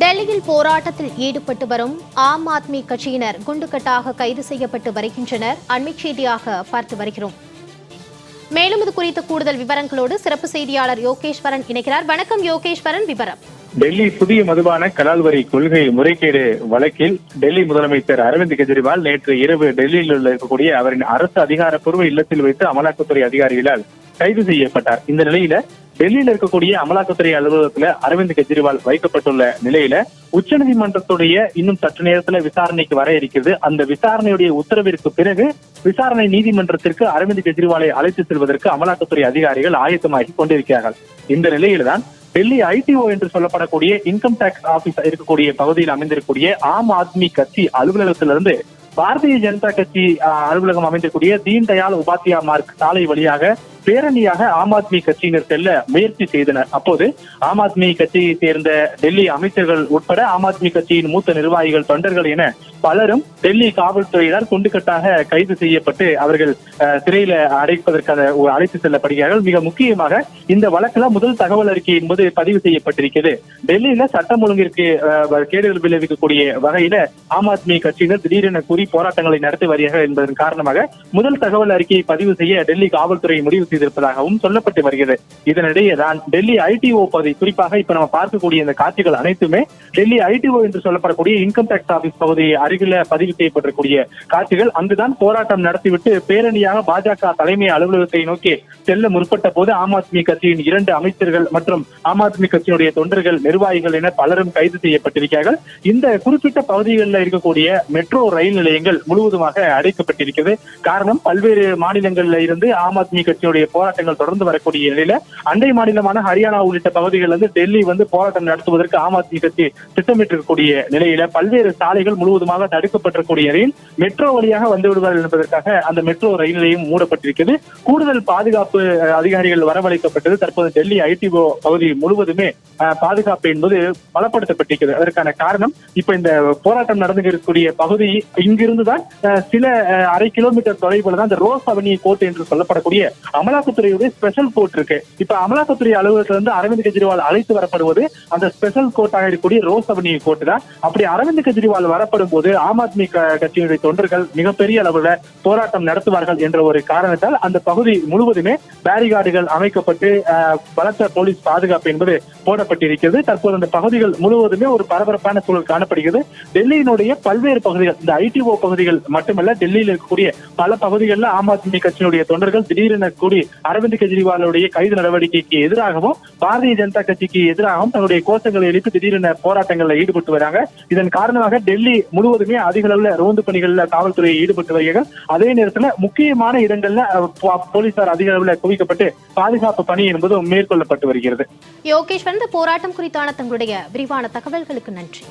டெல்லியில் போராட்டத்தில் ஈடுபட்டு வரும் ஆம் ஆத்மி கட்சியினர் குண்டுகட்டாக கைது செய்யப்பட்டு வருகின்றனர். அண்மைச் செய்தியாக பார்த்து வருகிறோம். மேலும் இது குறித்த கூடுதல் விவரங்களோடு சிறப்பு செய்தியாளர் யோகேஸ்வரன் இணைக்கிறார். வணக்கம் யோகேஸ்வரன், விவரம். டெல்லி புதிய மதுபான கலால் வரி கொள்கை முறைகேடு வழக்கில் டெல்லி முதலமைச்சர் அரவிந்த் கெஜ்ரிவால் நேற்று இரவு டெல்லியில் இருக்கக்கூடிய அவரின் அரசு அதிகாரப்பூர்வ இல்லத்தில் வைத்து அமலாக்கத்துறை அதிகாரிகளால் கைது செய்யப்பட்டார். இந்த நிலையில டெல்லியில் இருக்கக்கூடிய அமலாக்கத்துறை அலுவலகத்துல அரவிந்த் கெஜ்ரிவால் வைக்கப்பட்டுள்ள நிலையில உச்சநீதிமன்றத்துடைய இன்னும் சற்று நேரத்துல விசாரணைக்கு வர இருக்கிறது. அந்த விசாரணையுடைய உத்தரவிற்கு பிறகு விசாரணை நீதிமன்றத்திற்கு அரவிந்த் கெஜ்ரிவாலை அழைத்து செல்வதற்கு அமலாக்கத்துறை அதிகாரிகள் ஆயத்தமாகி கொண்டிருக்கிறார்கள். இந்த நிலையில்தான் டெல்லி ஐடிஓ என்று சொல்லப்படக்கூடிய இன்கம் டாக்ஸ் ஆபீஸ் இருக்கக்கூடிய பகுதியில் அமைந்திருக்கக்கூடிய ஆம் ஆத்மி கட்சி அலுவலகத்திலிருந்து பாரதிய ஜனதா கட்சி அலுவலகம் அமைந்திருக்கூடிய தீன் தயாள் உபாத்யா மார்க் சாலை வழியாக பேரணியாக ஆம் ஆத்மி கட்சியினர் செல்ல முயற்சி செய்தனர். அப்போது ஆம் ஆத்மி கட்சியை சேர்ந்த டெல்லி அமைச்சர்கள் உட்பட ஆம் ஆத்மி கட்சியின் மூத்த நிர்வாகிகள், தொண்டர்கள் என பலரும் டெல்லி காவல்துறையினர் குண்டுகட்டாக கைது செய்யப்பட்டு அவர்கள் சிறையில அடைப்பதற்கான அழைத்து செல்லப்படுகிறார்கள். மிக முக்கியமாக இந்த வழக்குல முதல் தகவல் அறிக்கை என்பது பதிவு செய்யப்பட்டிருக்கிறது. டெல்லியில சட்டம் ஒழுங்கிற்கு கேடுகள் விளைவிக்கக்கூடிய வகையில ஆம் ஆத்மி கட்சியினர் திடீரென கூறி போராட்டங்களை நடத்தி வருகிறார்கள் என்பதன் காரணமாக முதல் தகவல் அறிக்கையை பதிவு செய்ய டெல்லி காவல்துறை முடிவு செய்திருப்பதாகவும் சொல்லப்பட்டு வருகிறது. இதனிடையே தான் டெல்லி ஐடிஓ பகுதி, குறிப்பாக இப்ப நம்ம பார்க்கக்கூடிய இந்த காட்சிகள் அனைத்துமே டெல்லி ஐடிஓ என்று சொல்லப்படக்கூடிய இன்கம் டாக்ஸ் ஆபீஸ் பகுதி அருகில பதிவு செய்யப்பட்டிருக்கூடிய காட்சிகள். அங்குதான் போராட்டம் நடத்திவிட்டு பேரணியாக பாஜக தலைமை அலுவலகத்தை நோக்கி செல்ல முற்பட்ட போது ஆம் ஆத்மி கட்சியின் 2 அமைச்சர்கள் மற்றும் ஆம் ஆத்மி கட்சியினுடைய தொண்டர்கள், நிர்வாகிகள் என பலரும் கைது செய்யப்பட்டிருக்கிறார்கள். இந்த குறிப்பிட்ட பகுதிகளில் இருக்கக்கூடிய மெட்ரோ ரயில் நிலையங்கள் முழுவதுமாக அடைக்கப்பட்டிருக்கிறது. காரணம், பல்வேறு மாநிலங்களில் இருந்து ஆம் ஆத்மி கட்சியுடைய போராட்டங்கள் தொடர்ந்து வரக்கூடிய நிலையில அண்டை மாநிலமான ஹரியானா உள்ளிட்ட பகுதிகளில் டெல்லி போராட்டம் நடத்துவதற்கு ஆம் ஆத்மி கட்சி திட்டமிட்டிருக்கக்கூடிய நிலையில பல்வேறு சாலைகள் முழுவதுமாக தடுக்கப்பட்டிருக்கூடிய நிலையில் மெட்ரோ வழியாக வந்து விடுவார்கள் என்பதற்காக அந்த மெட்ரோ ரயில் நிலையம் மூடப்பட்டிருக்கிறது. கூடுதல் பாதுகாப்பு அதிகாரிகள் வரவழைக்கப்பட்டது. தற்போது டெல்லி ஐடிஓ பகுதி முழுவதுமே பாதுகாப்பு என்பது பலப்படுத்தப்பட்டிருக்கிறது. அதற்கான காரணம், இப்ப இந்த போராட்டம் நடந்து இருக்கக்கூடிய பகுதி இங்கிருந்துதான் சில அரை கிலோமீட்டர் தொலைவில் தான் இந்த ரோஸ் அவென்யூ கோர்ட் என்று சொல்லப்படக்கூடிய அமலாக்கத்துறையுடைய ஸ்பெஷல் கோர்ட் இருக்கு. இப்ப அமலாக்கத்துறை அலுவலகத்திலிருந்து அரவிந்த் கெஜ்ரிவால் அழைத்து வரப்படுவது அந்த ஸ்பெஷல் கோர்ட்டாக இருக்கக்கூடிய ரோஸ் அவென்யூ கோர்ட் தான். அப்படி அரவிந்த் கெஜ்ரிவால் வரப்படும் போது ஆம் ஆத்மி கட்சியினுடைய தொண்டர்கள் மிகப்பெரிய அளவில் போராட்டம் நடத்துவார்கள் என்ற ஒரு காரணத்தால் அந்த பகுதி முழுவதுமே பேரிகார்டுகள் அமைக்கப்பட்டு பலத்த போலீஸ் பாதுகாப்பு என்பது போடப்பட்டிருக்கிறது. தற்போது அந்த பகுதிகள் முழுவதுமே ஒரு பரபரப்பான சூழல் காணப்படுகிறது. டெல்லியினுடைய பல்வேறு பகுதிகள், இந்த ஐடிஓ பகுதிகள் மட்டுமல்ல, டெல்லியில் இருக்கக்கூடிய பல பகுதிகளில் ஆம் ஆத்மி கட்சியினுடைய தொண்டர்கள் திடீரென கூடி அரவிந்த் கெஜ்ரிவாலுடைய கைது நடவடிக்கைக்கு எதிராகவும் பாரதிய ஜனதா கட்சிக்கு எதிராகவும் தன்னுடைய கோஷங்களை எழுப்பி திடீரென போராட்டங்களில் ஈடுபட்டு வராங்க. இதன் காரணமாக டெல்லி முழுவதுமே அதிக அளவில் ரோந்து பணிகளில் காவல்துறை ஈடுபட்டு வருகிறார்கள். அதே நேரத்தில் முக்கியமான இடங்கள்ல போலீசார் அதிக அளவில் குவிக்கப்பட்டு பாதுகாப்பு பணி என்பது மேற்கொள்ளப்பட்டு வருகிறது. யோகேஸ்வரன், போராட்டம் குறித்தான தங்களுடைய விரிவான தகவல்களுக்கு நன்றி.